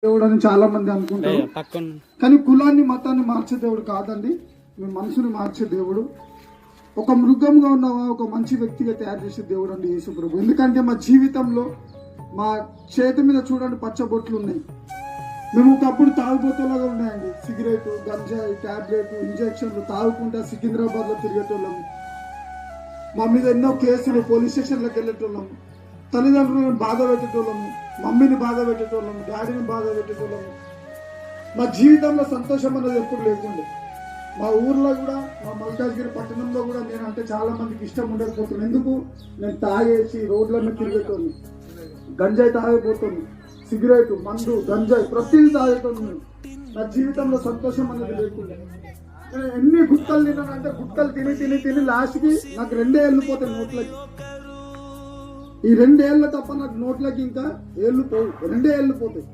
దేవుడు అని చాలా మంది అనుకుంటారు, కానీ కులాన్ని మతాన్ని మార్చే దేవుడు కాదండి. మీ మనసుని మార్చే దేవుడు. ఒక మృగంగా ఉన్నవా ఒక మంచి వ్యక్తిగా తయారు చేసే దేవుడు అండి యేసు ప్రభు. ఎందుకంటే మా జీవితంలో మా చేతి మీద చూడండి పచ్చబొట్లు ఉన్నాయి. మేము ఒకప్పుడు తాగుబోతులాగా ఉన్నాయండి. సిగరెట్, గంజాయి, టాబ్లెట్, ఇంజక్షన్లు తాగుకుంటా సికింద్రాబాద్ లో తిరిగేటోళ్ళము. మా మీద ఎన్నో కేసులు, పోలీస్ స్టేషన్లకు వెళ్ళేటోళ్ళము. తల్లిదండ్రులను బాధ పెట్టేటోళ్ళము, మమ్మీని బాధ పెట్టేటోళ్ళము, డాడీని బాధ పెట్టేటోళ్ళము. మా జీవితంలో సంతోషం అనేది ఎప్పుడు లేకుండే. మా ఊర్లో కూడా, మా మల్కాజ్గిరి పట్టణంలో కూడా నేనంటే చాలా మందికి ఇష్టం ఉండకపోతుంది. ఎందుకు? నేను తాగేసి రోడ్లను తిరిగేటోని, గంజాయి తాగిపోతుంది, సిగరెట్, మందు, గంజాయి ప్రతిదీ తాగేటోని. నా జీవితంలో సంతోషం అనేది లేకుండే. నేను ఎన్ని గుట్టలు తిన్నానంటే గుట్టలు తిని తిని తిని లాస్ట్కి నాకు 2 ఏళ్ళు పోతాయి నోట్లకి. ఈ 2 ఏళ్ళు తప్ప నాకు నోట్లకి ఇంకా ఏళ్ళు పోవు, 2 ఏళ్ళు పోతాయి.